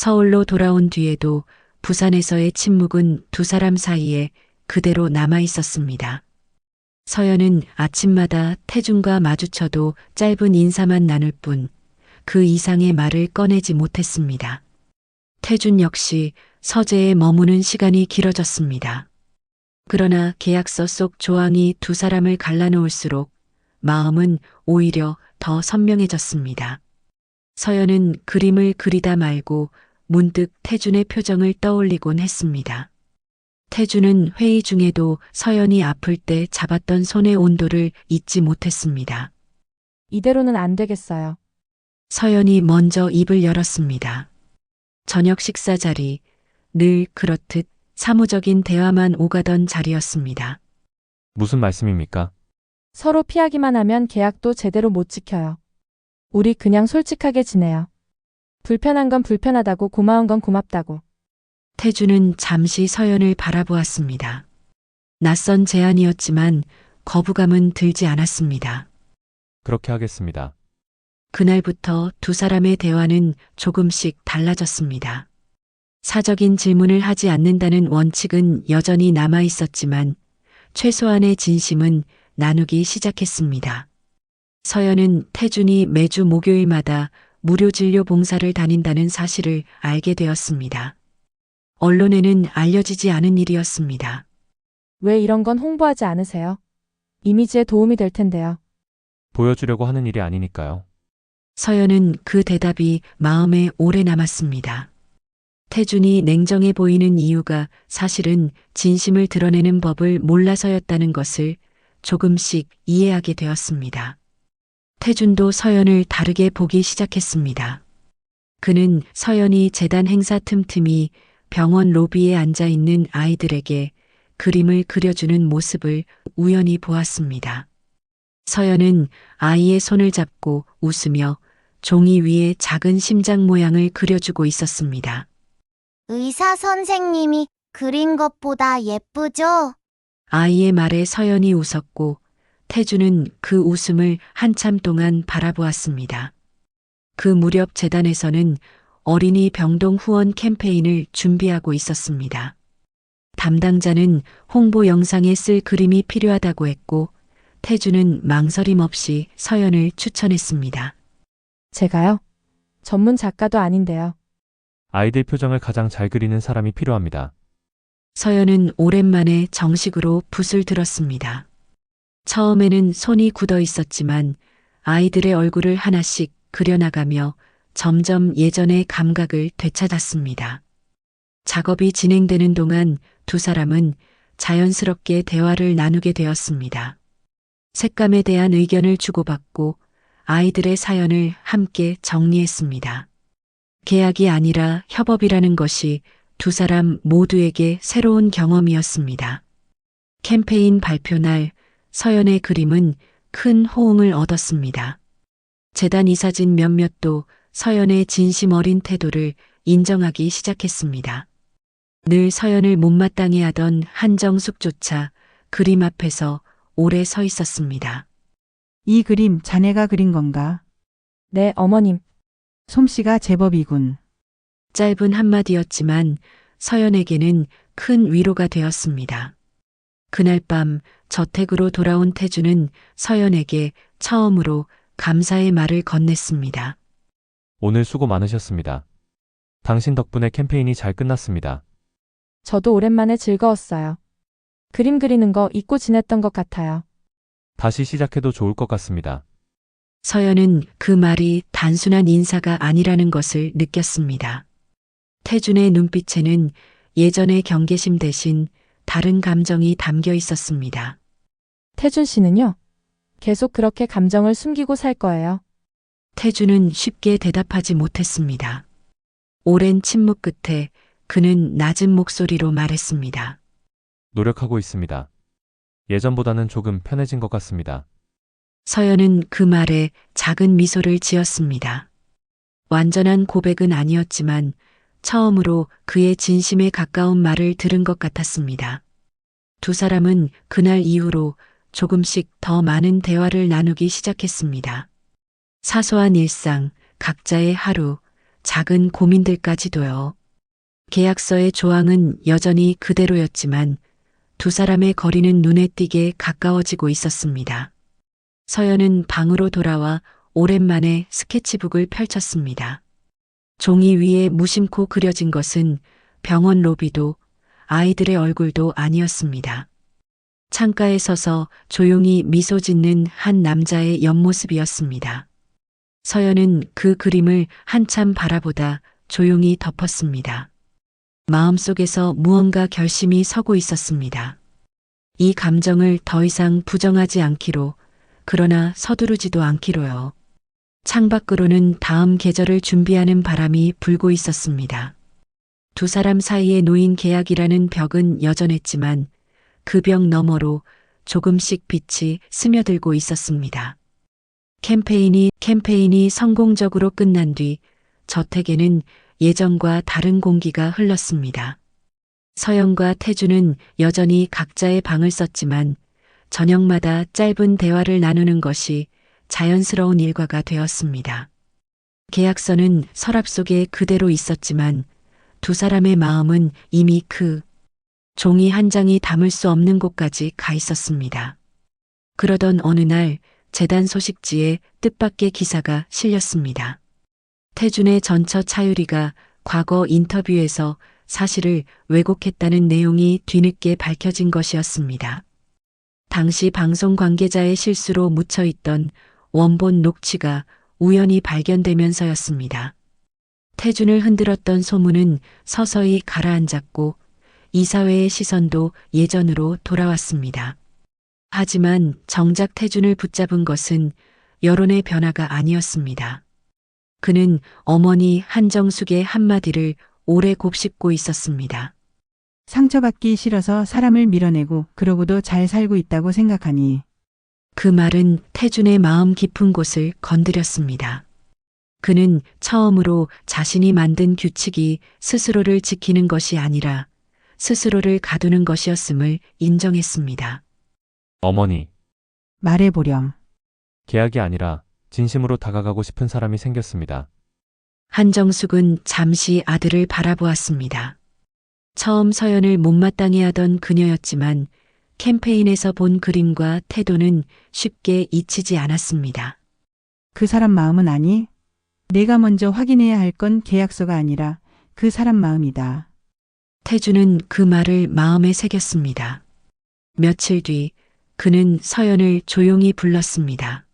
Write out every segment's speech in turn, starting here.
서울로 돌아온 뒤에도 부산에서의 침묵은 두 사람 사이에 그대로 남아 있었습니다. 서연은 아침마다 태준과 마주쳐도 짧은 인사만 나눌 뿐 그 이상의 말을 꺼내지 못했습니다. 태준 역시 서재에 머무는 시간이 길어졌습니다. 그러나 계약서 속 조항이 두 사람을 갈라놓을수록 마음은 오히려 더 선명해졌습니다. 서연은 그림을 그리다 말고 문득 태준의 표정을 떠올리곤 했습니다. 태준은 회의 중에도 서연이 아플 때 잡았던 손의 온도를 잊지 못했습니다. 이대로는 안 되겠어요. 서연이 먼저 입을 열었습니다. 저녁 식사 자리, 늘 그렇듯 사무적인 대화만 오가던 자리였습니다. 무슨 말씀입니까? 서로 피하기만 하면 계약도 제대로 못 지켜요. 우리 그냥 솔직하게 지내요. 불편한 건 불편하다고, 고마운 건 고맙다고. 태준은 잠시 서연을 바라보았습니다. 낯선 제안이었지만 거부감은 들지 않았습니다. 그렇게 하겠습니다. 그날부터 두 사람의 대화는 조금씩 달라졌습니다. 사적인 질문을 하지 않는다는 원칙은 여전히 남아 있었지만 최소한의 진심은 나누기 시작했습니다. 서연은 태준이 매주 목요일마다 무료 진료 봉사를 다닌다는 사실을 알게 되었습니다. 언론에는 알려지지 않은 일이었습니다. 왜 이런 건 홍보하지 않으세요? 이미지에 도움이 될 텐데요. 보여주려고 하는 일이 아니니까요. 서연은 그 대답이 마음에 오래 남았습니다. 태준이 냉정해 보이는 이유가 사실은 진심을 드러내는 법을 몰라서였다는 것을 조금씩 이해하게 되었습니다. 태준도 서연을 다르게 보기 시작했습니다. 그는 서연이 재단 행사 틈틈이 병원 로비에 앉아 있는 아이들에게 그림을 그려주는 모습을 우연히 보았습니다. 서연은 아이의 손을 잡고 웃으며 종이 위에 작은 심장 모양을 그려주고 있었습니다. 의사 선생님이 그린 것보다 예쁘죠? 아이의 말에 서연이 웃었고 태준은 그 웃음을 한참 동안 바라보았습니다. 그 무렵 재단에서는 어린이 병동 후원 캠페인을 준비하고 있었습니다. 담당자는 홍보 영상에 쓸 그림이 필요하다고 했고 태준은 망설임 없이 서연을 추천했습니다. 제가요? 전문 작가도 아닌데요. 아이들 표정을 가장 잘 그리는 사람이 필요합니다. 서연은 오랜만에 정식으로 붓을 들었습니다. 처음에는 손이 굳어 있었지만 아이들의 얼굴을 하나씩 그려나가며 점점 예전의 감각을 되찾았습니다. 작업이 진행되는 동안 두 사람은 자연스럽게 대화를 나누게 되었습니다. 색감에 대한 의견을 주고받고 아이들의 사연을 함께 정리했습니다. 계약이 아니라 협업이라는 것이 두 사람 모두에게 새로운 경험이었습니다. 캠페인 발표 날 서연의 그림은 큰 호응을 얻었습니다. 재단 이사진 몇몇도 서연의 진심 어린 태도를 인정하기 시작했습니다. 늘 서연을 못마땅해 하던 한정숙조차 그림 앞에서 오래 서 있었습니다. 이 그림 자네가 그린 건가? 네, 어머님. 솜씨가 제법이군. 짧은 한마디였지만 서연에게는 큰 위로가 되었습니다. 그날 밤 저택으로 돌아온 태준은 서연에게 처음으로 감사의 말을 건넸습니다. 오늘 수고 많으셨습니다. 당신 덕분에 캠페인이 잘 끝났습니다. 저도 오랜만에 즐거웠어요. 그림 그리는 거 잊고 지냈던 것 같아요. 다시 시작해도 좋을 것 같습니다. 서연은 그 말이 단순한 인사가 아니라는 것을 느꼈습니다. 태준의 눈빛에는 예전의 경계심 대신 다른 감정이 담겨 있었습니다. 태준 씨는요? 계속 그렇게 감정을 숨기고 살 거예요? 태준은 쉽게 대답하지 못했습니다. 오랜 침묵 끝에 그는 낮은 목소리로 말했습니다. 노력하고 있습니다. 예전보다는 조금 편해진 것 같습니다. 서연은 그 말에 작은 미소를 지었습니다. 완전한 고백은 아니었지만 처음으로 그의 진심에 가까운 말을 들은 것 같았습니다. 두 사람은 그날 이후로 조금씩 더 많은 대화를 나누기 시작했습니다. 사소한 일상, 각자의 하루, 작은 고민들까지도요. 계약서의 조항은 여전히 그대로였지만 두 사람의 거리는 눈에 띄게 가까워지고 있었습니다. 서연은 방으로 돌아와 오랜만에 스케치북을 펼쳤습니다. 종이 위에 무심코 그려진 것은 병원 로비도 아이들의 얼굴도 아니었습니다. 창가에 서서 조용히 미소 짓는 한 남자의 옆모습이었습니다. 서연은 그 그림을 한참 바라보다 조용히 덮었습니다. 마음속에서 무언가 결심이 서고 있었습니다. 이 감정을 더 이상 부정하지 않기로, 그러나 서두르지도 않기로요. 창밖으로는 다음 계절을 준비하는 바람이 불고 있었습니다. 두 사람 사이에 놓인 계약이라는 벽은 여전했지만 그 벽 너머로 조금씩 빛이 스며들고 있었습니다. 캠페인이 성공적으로 끝난 뒤 저택에는 예전과 다른 공기가 흘렀습니다. 서연과 태주는 여전히 각자의 방을 썼지만 저녁마다 짧은 대화를 나누는 것이 자연스러운 일과가 되었습니다. 계약서는 서랍 속에 그대로 있었지만 두 사람의 마음은 이미 그 종이 한 장이 담을 수 없는 곳까지 가 있었습니다. 그러던 어느 날 재단 소식지에 뜻밖의 기사가 실렸습니다. 태준의 전처 차유리가 과거 인터뷰에서 사실을 왜곡했다는 내용이 뒤늦게 밝혀진 것이었습니다. 당시 방송 관계자의 실수로 묻혀있던 원본 녹취가 우연히 발견되면서였습니다. 태준을 흔들었던 소문은 서서히 가라앉았고 이사회의 시선도 예전으로 돌아왔습니다. 하지만 정작 태준을 붙잡은 것은 여론의 변화가 아니었습니다. 그는 어머니 한정숙의 한마디를 오래 곱씹고 있었습니다. 상처받기 싫어서 사람을 밀어내고 그러고도 잘 살고 있다고 생각하니 그 말은 태준의 마음 깊은 곳을 건드렸습니다. 그는 처음으로 자신이 만든 규칙이 스스로를 지키는 것이 아니라 스스로를 가두는 것이었음을 인정했습니다. 어머니, 말해보렴. 계약이 아니라 진심으로 다가가고 싶은 사람이 생겼습니다. 한정숙은 잠시 아들을 바라보았습니다. 처음 서연을 못마땅해 하던 그녀였지만 캠페인에서 본 그림과 태도는 쉽게 잊히지 않았습니다. 그 사람 마음은 아니? 내가 먼저 확인해야 할 건 계약서가 아니라 그 사람 마음이다. 태주는 그 말을 마음에 새겼습니다. 며칠 뒤 그는 서연을 조용히 불렀습니다.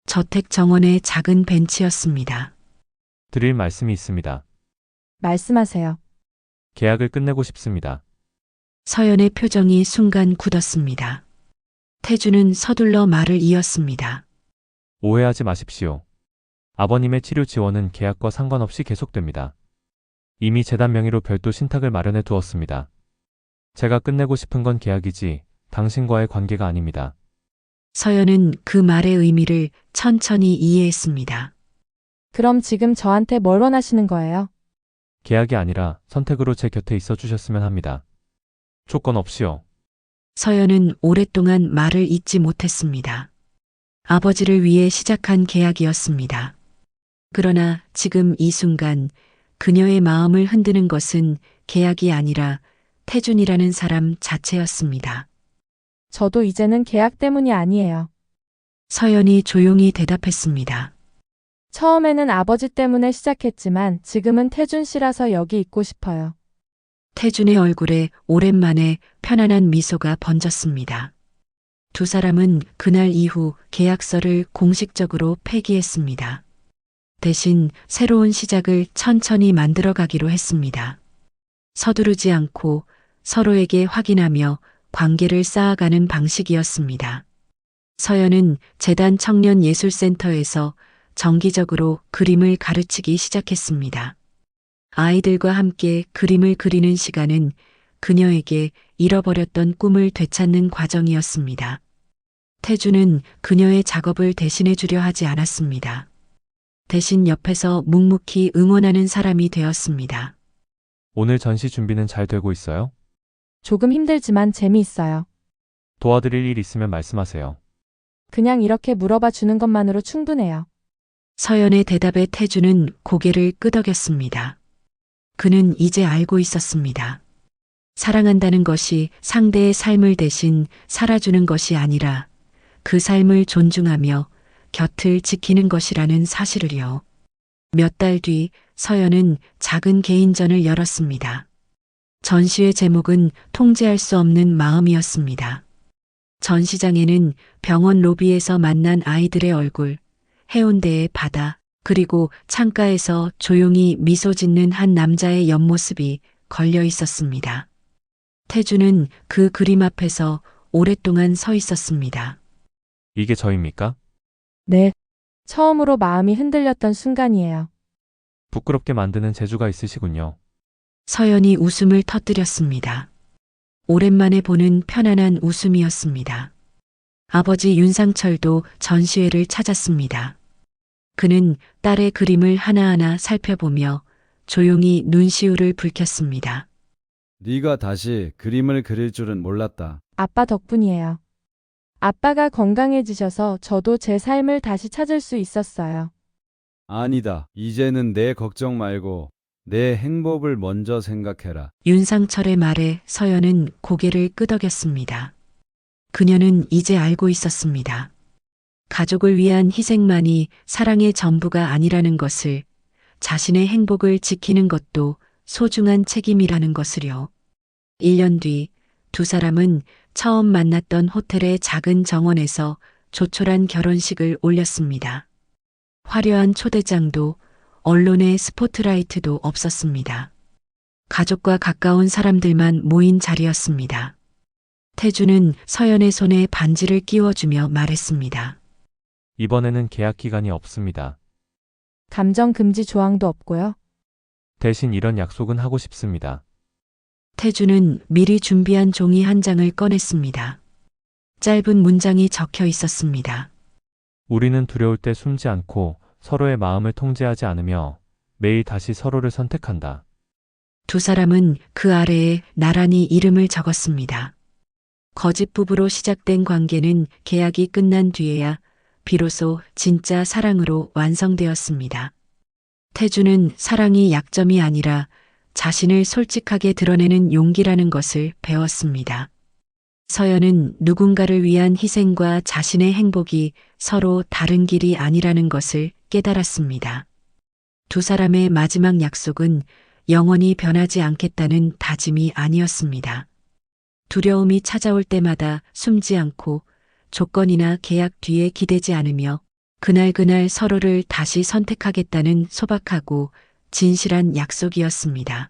저택 정원의 작은 벤치였습니다. 드릴 말씀이 있습니다. 말씀하세요. 계약을 끝내고 싶습니다. 서연의 표정이 순간 굳었습니다. 태주는 서둘러 말을 이었습니다. 오해하지 마십시오. 아버님의 치료 지원은 계약과 상관없이 계속됩니다. 이미 재단 명의로 별도 신탁을 마련해 두었습니다. 제가 끝내고 싶은 건 계약이지 당신과의 관계가 아닙니다. 서연은 그 말의 의미를 천천히 이해했습니다. 그럼 지금 저한테 뭘 원하시는 거예요? 계약이 아니라 선택으로 제 곁에 있어 주셨으면 합니다. 조건 없이요. 서연은 오랫동안 말을 잇지 못했습니다. 아버지를 위해 시작한 계약이었습니다. 그러나 지금 이 순간 그녀의 마음을 흔드는 것은 계약이 아니라 태준이라는 사람 자체였습니다. 저도 이제는 계약 때문이 아니에요. 서연이 조용히 대답했습니다. 처음에는 아버지 때문에 시작했지만 지금은 태준 씨라서 여기 있고 싶어요. 태준의 얼굴에 오랜만에 편안한 미소가 번졌습니다. 두 사람은 그날 이후 계약서를 공식적으로 폐기했습니다. 대신 새로운 시작을 천천히 만들어가기로 했습니다. 서두르지 않고 서로에게 확인하며 관계를 쌓아가는 방식이었습니다. 서연은 재단 청년예술센터에서 정기적으로 그림을 가르치기 시작했습니다. 아이들과 함께 그림을 그리는 시간은 그녀에게 잃어버렸던 꿈을 되찾는 과정이었습니다. 태주는 그녀의 작업을 대신해 주려 하지 않았습니다. 대신 옆에서 묵묵히 응원하는 사람이 되었습니다. 오늘 전시 준비는 잘 되고 있어요? 조금 힘들지만 재미있어요. 도와드릴 일 있으면 말씀하세요. 그냥 이렇게 물어봐 주는 것만으로 충분해요. 서연의 대답에 태주는 고개를 끄덕였습니다. 그는 이제 알고 있었습니다. 사랑한다는 것이 상대의 삶을 대신 살아주는 것이 아니라 그 삶을 존중하며 곁을 지키는 것이라는 사실을요. 몇 달 뒤 서연은 작은 개인전을 열었습니다. 전시회 제목은 통제할 수 없는 마음이었습니다. 전시장에는 병원 로비에서 만난 아이들의 얼굴, 해운대의 바다, 그리고 창가에서 조용히 미소 짓는 한 남자의 옆모습이 걸려 있었습니다. 태주는 그 그림 앞에서 오랫동안 서 있었습니다. 이게 저입니까? 네. 처음으로 마음이 흔들렸던 순간이에요. 부끄럽게 만드는 재주가 있으시군요. 서연이 웃음을 터뜨렸습니다. 오랜만에 보는 편안한 웃음이었습니다. 아버지 윤상철도 전시회를 찾았습니다. 그는 딸의 그림을 하나하나 살펴보며 조용히 눈시울을 붉혔습니다. 네가 다시 그림을 그릴 줄은 몰랐다. 아빠 덕분이에요. 아빠가 건강해지셔서 저도 제 삶을 다시 찾을 수 있었어요. 아니다. 이제는 내 걱정 말고 내 행복을 먼저 생각해라. 윤상철의 말에 서연은 고개를 끄덕였습니다. 그녀는 이제 알고 있었습니다. 가족을 위한 희생만이 사랑의 전부가 아니라는 것을, 자신의 행복을 지키는 것도 소중한 책임이라는 것을요. 1년 뒤 두 사람은 처음 만났던 호텔의 작은 정원에서 조촐한 결혼식을 올렸습니다. 화려한 초대장도 언론의 스포트라이트도 없었습니다. 가족과 가까운 사람들만 모인 자리였습니다. 태주는 서연의 손에 반지를 끼워주며 말했습니다. 이번에는 계약 기간이 없습니다. 감정 금지 조항도 없고요. 대신 이런 약속은 하고 싶습니다. 태주는 미리 준비한 종이 한 장을 꺼냈습니다. 짧은 문장이 적혀 있었습니다. 우리는 두려울 때 숨지 않고 서로의 마음을 통제하지 않으며 매일 다시 서로를 선택한다. 두 사람은 그 아래에 나란히 이름을 적었습니다. 거짓 부부로 시작된 관계는 계약이 끝난 뒤에야 비로소 진짜 사랑으로 완성되었습니다. 태주는 사랑이 약점이 아니라 자신을 솔직하게 드러내는 용기라는 것을 배웠습니다. 서연은 누군가를 위한 희생과 자신의 행복이 서로 다른 길이 아니라는 것을 깨달았습니다. 두 사람의 마지막 약속은 영원히 변하지 않겠다는 다짐이 아니었습니다. 두려움이 찾아올 때마다 숨지 않고 조건이나 계약 뒤에 기대지 않으며 그날그날 서로를 다시 선택하겠다는 소박하고 진실한 약속이었습니다.